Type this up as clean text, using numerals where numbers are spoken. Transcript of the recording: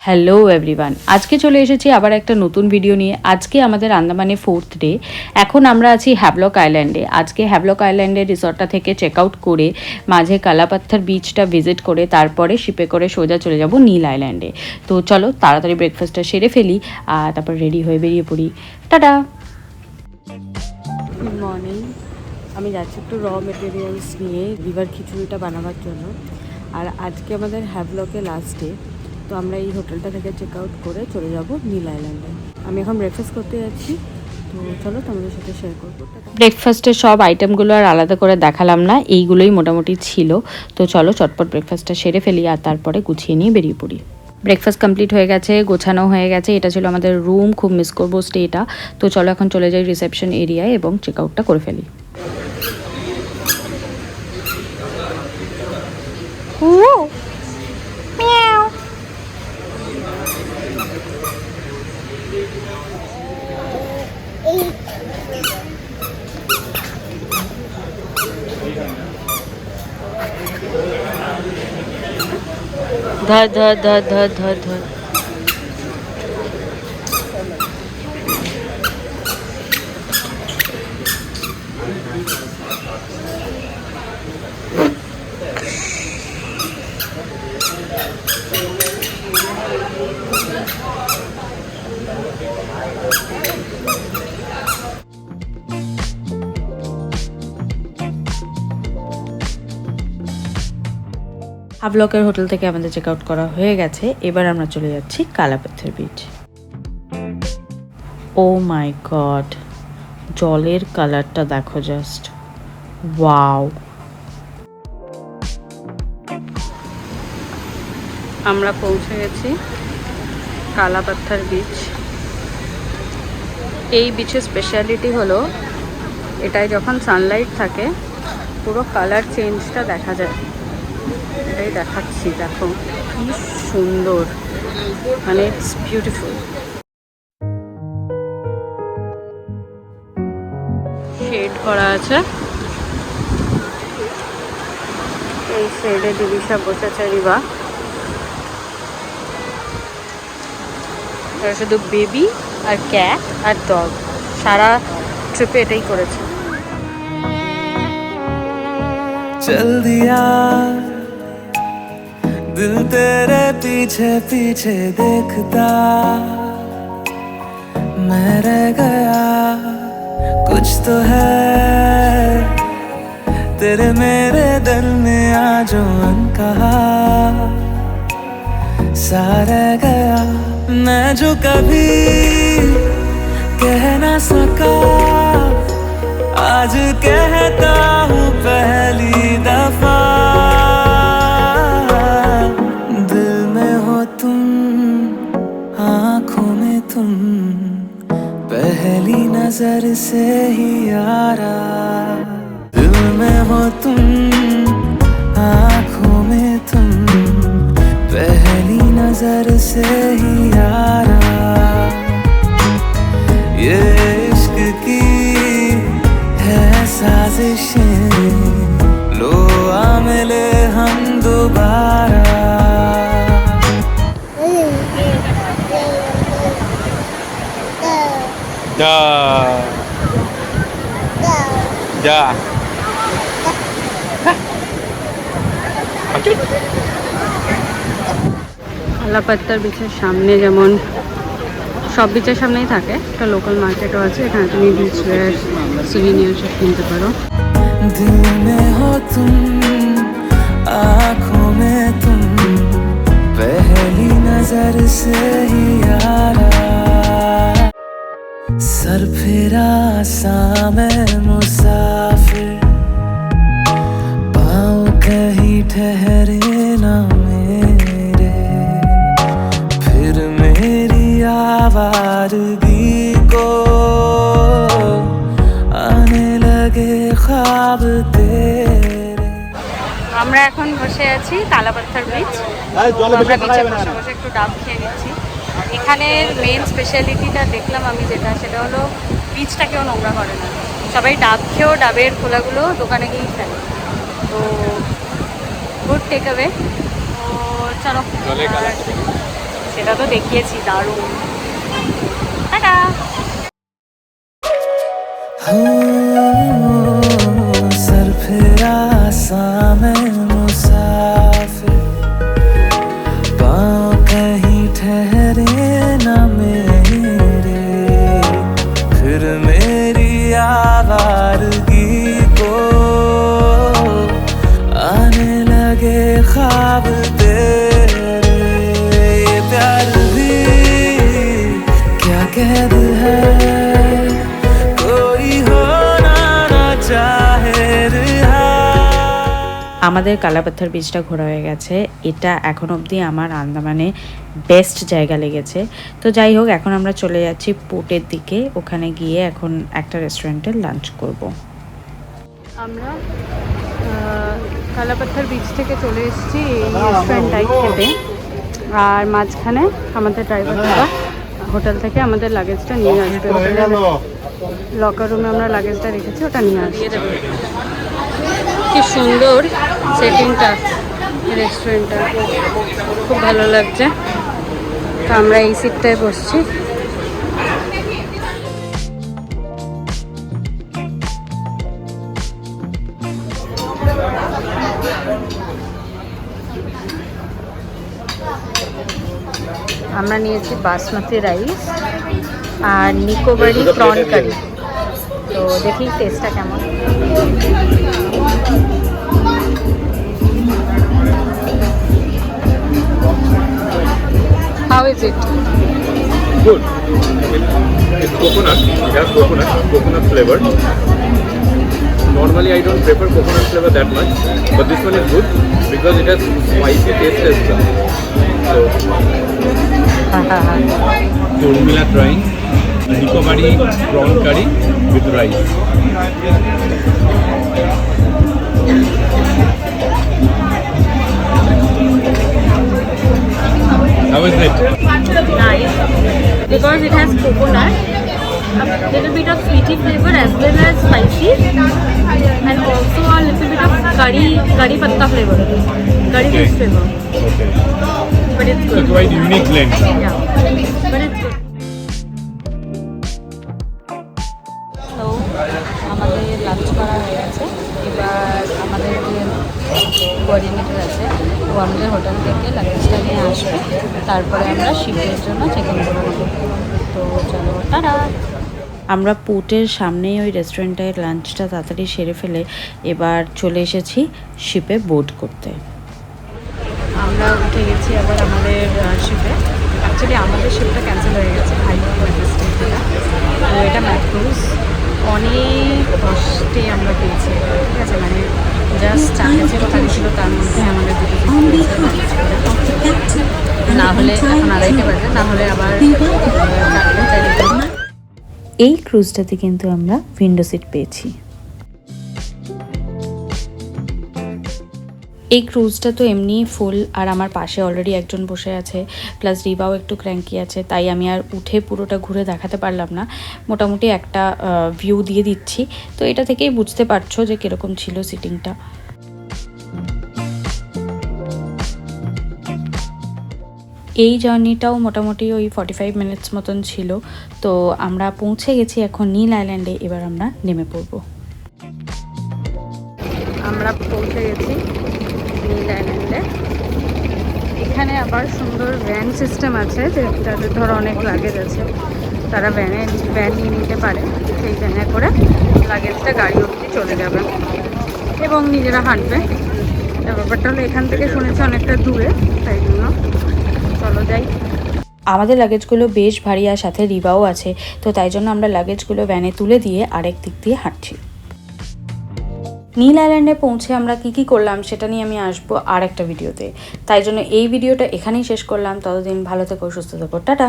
Hello everyone, আজকে চলে এসেছি আবার একটা নতুন ভিডিও নিয়ে। আজকে আমাদের আন্দামানে 4th ডে। এখন আমরা আছি হ্যাভলক আইল্যান্ডে। আজকে হ্যাভলক আইল্যান্ডের রিসর্টটা থেকে চেক আউট করে মাঝে কালাপাত্থার বিচটা ভিজিট করে তারপরে শিপে করে সোজা চলে যাব নীল আইল্যান্ডে। তো চলো তাড়াতাড়ি ব্রেকফাস্টটা সেরে ফেলি আর তারপর রেডি হয়ে বেরিয়ে পড়ি। টাটা। Good morning. আমি যাচ্ছি একটু র মেটেরিয়ালস নিয়ে লিভার খিচুড়িটা বানাবার জন্য। আর আজকে আমাদের হ্যাভলকে লাস্ট ডে, তো আমরা এই হোটেলটা থেকে চেক আউট করে চলে যাব নীল আইল্যান্ডে। আমি এখন ব্রেকফাস্ট করতে যাচ্ছি, তো চলো তোমাদের সাথে শেয়ার করবো। ব্রেকফাস্টের সব আইটেমগুলো আর আলাদা করে দেখালাম না, এইগুলোই মোটামুটি ছিল। তো চলো চটপট ব্রেকফাস্টটা সেরে ফেলি আর তারপরে গুছিয়ে নিয়ে বেরিয়ে পড়ি। ব্রেকফাস্ট কমপ্লিট হয়ে গেছে, গোছানো হয়ে গেছে। এটা ছিল আমাদের রুম, খুব মিস করবো স্টেটা। তো চলো এখন চলে যাই রিসেপশন এরিয়ায় এবং চেক আউটটা করে ফেলি। ধর ধর ধর ধর ধর ধর। হাভলকের হোটেল থেকে আমাদের চেক আউট করা হয়ে গেছে। এবার আমরা চলে যাচ্ছি কালাপাথর বিচ। ও মাই গড, জলের কালারটা দেখো জাস্ট, ওয়াও। আমরা পৌঁছে গেছি কালাপাথর বিচ। এই বিচের স্পেশালিটি হলো এটায় যখন সানলাইট থাকে পুরো কালার চেঞ্জটা দেখা যায়। এটাই দেখাচ্ছি, দেখো কি সুন্দর, মানে ইটস বিউটিফুল। শেড করা আছে, এই শেডে দিদিশা বসেছে রিবা। শুধু বেবি আর ক্যাট আর ডগ, সারা ট্রিপে এটাই করেছে। चल दिया दिल तेरे पीछे पीछे देखता, मैं रह गया कुछ तो है तेरे मेरे दिल में आज अनकहा सा रह गया। मैं जो कभी कह ना सका आज कहता हूँ पहली दफा, दिल में हो तुम आँखों में तुम पहली नजर से ही यारा, दिल में हो तुम आँखों में तुम पहली नजर से ही यारा, ये इश्क की है साजिशें, लो आ मिले हम दोबारा। কালাপাত্তার বিচের সামনে যেমন সব বিচের সামনেই থাকে একটা লোকাল মার্কেটও আছে, এখানে তুমি বিচ ওয়্যার সুভিনিয়ার সব কিনতে পারো। दिल में हो तुम आँखों में तुम पहली नजर से ही यारा, सर फिरा सा मैं मुसाफिर, पाँव कहीं ठहरे ना मेरे, फिर मेरी आवारगी को आने लगे ख्वाब तेरे। আমরা এখন বসে আছি কালাপাত্থার বিচ। আমরা বিচে বসে বসে একটু ডাব খেয়ে নিচ্ছি। এখানের মেন স্পেশালিটিটা দেখলাম আমি, যেটা সেটা হলো বিচটা কেউ নোংরা করে না, সবাই ডাব খেয়েও ডাবের খোলাগুলো দোকানে গিয়েই ফেলে। তো গুড টেক অ্যাওয়ে। তো চলো সেটা তো দেখিয়েছি, দারুণ। টাটা। सर फिरा मैं मुसाफिर पाँव कहीं ठहरे न मेरे फिर मेरी आवारगी को आने लगे ख्वाब तेरे ये प्यार भी क्या कैद है আমাদের কালাপাথর বিচটা ঘোরা হয়ে গেছে। এটা এখন অবধি আমার আন্দামানে বেস্ট জায়গা লেগেছে। তো যাই হোক, এখন আমরা চলে যাচ্ছি পোর্টের দিকে। ওখানে গিয়ে এখন একটা রেস্টুরেন্টে লাঞ্চ করব। আমরা কালাপাথর বিচ থেকে চলে এসেছি এই রেস্টুরেন্টটাই খেতে। আর মাঝখানে আমাদের ড্রাইভার দাদা হোটেল থেকে আমাদের লাগেজটা নিয়ে আসবে। হোটেলের লকার রুমে আমরা লাগেজটা রেখেছি, ওটা নিয়ে আসবে। কি সুন্দর সেটিংটা রেস্টুরেন্টটা, খুব ভালো লাগছে। তো আমরা এই সিটটায় বসছি। আমরা নিয়েছি বাসমতি রাইস আর নিকোবারি প্রন কারি। তো দেখি টেস্টটা কেমন। How is it? Good. It's coconut. It has coconut flavor. Normally I don't prefer coconut flavor that much, but this one is good because it has spicy taste as well. So Urmila trying Nicobarì prawn curry with rice. How is it? Nice, because it has coconut, a little bit of sweety flavor as well as spicy, and also a little bit of curry patta flavor, curry paste flavor. Okay. But it's It's good. quite unique blend. Yeah, but it's good. So, আমাদের lunch করা হয়ে গেছে। এবার আমাদের যে coordinator আছে ও আমাদের hotel থেকে লাগেজটা নিয়ে আসবে, তারপরে আমরা শিপের জন্য চেক ইন করে নেবো। তো চলো, টাটা। আমরা পোর্টের সামনেই ওই রেস্টুরেন্টের লাঞ্চটা তাড়াতাড়ি সেরে ফেলে এবার চলে এসেছি শিপে বোট করতে। আমরা উঠে গেছি আবার আমাদের শিপে। অ্যাকচুয়ালি আমাদের শিপটা ক্যান্সেল হয়ে গেছে হাইদ্রাবাদ ডিস্ট্রিক্ট থেকে। তো এটা ম্যাক্রুজ, অনেক কষ্টে আমরা পেয়েছি, ঠিক আছে। মানে জাস্ট চারটে ছিল খালি ছিল, তার মধ্যে আমাদের দুটো না হলে এখন 2:30 বাজে, না হলে আবার 4:30। এই ক্রুজটাতে কিন্তু আমরা উইন্ডো সিট পেয়েছি। এই ক্রুজটা তো এমনিই ফুল, আর আমার পাশে অলরেডি একজন বসে আছে, প্লাস রিবাও একটু ক্র্যাঙ্কি আছে, তাই আমি আর উঠে পুরোটা ঘুরে দেখাতে পারলাম না। মোটামুটি একটা ভিউ দিয়ে দিচ্ছি। তো এটা থেকেই বুঝতে পারছো যে কীরকম ছিল সিটিংটা। এই জার্নিটাও মোটামুটি ওই 45 মিনিটস মতন ছিল। তো আমরা পৌঁছে গেছি এখন নীল আইল্যান্ডে। এবার আমরা নেমে পড়ব। আমরা পৌঁছে গেছি নীল আইল্যান্ডে। এখানে আবার সুন্দর ভ্যান সিস্টেম আছে, যে যাদের ধরো অনেক লাগেজ আছে তারা ভ্যান নিয়ে নিতে পারে। সেই ভ্যানে করে লাগেজটা গাড়ি অবধি চলে যাবে এবং নিজেরা হাঁটবে। ব্যাপারটা হলো এখান থেকে শুনেছি অনেকটা দূরে, তাই জন্য চলো যাই। আমাদের লাগেজগুলো বেশ ভারী আর সাথে রিবাও আছে, তো তাই জন্য আমরা লাগেজগুলো ভ্যানে তুলে দিয়ে আরেক দিক দিয়ে হাঁটছি। নীল আইল্যান্ডে পৌঁছে আমরা কি করলাম সেটা নিয়ে আমি আসবো আর একটা ভিডিওতে, তাই জন্য এই ভিডিওটা এখানেই শেষ করলাম। ততদিন ভালো থেকো, সুস্থ থেকো, টাটা।